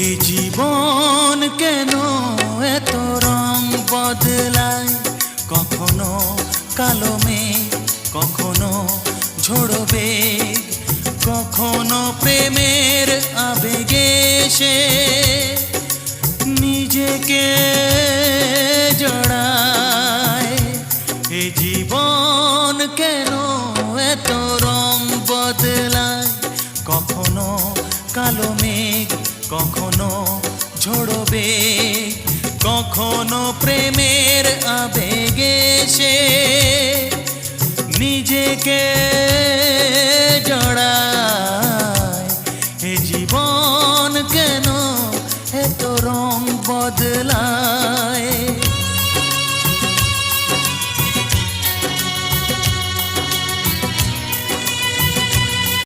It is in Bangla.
এ জীবন কেন এত রং বদলায়, কখনো কালো মেঘ, কখনো ঝোড়ো বেগ, কখনো প্রেমের আবেগে সে নিজেকে জড়ায়। এ জীবন কেন এত রং বদলায়, কখনো কালো মেঘ, কখনো ঝোড়ো বেগ, কখনো প্রেমের আবেগে সে নিজেকে জড়ায়।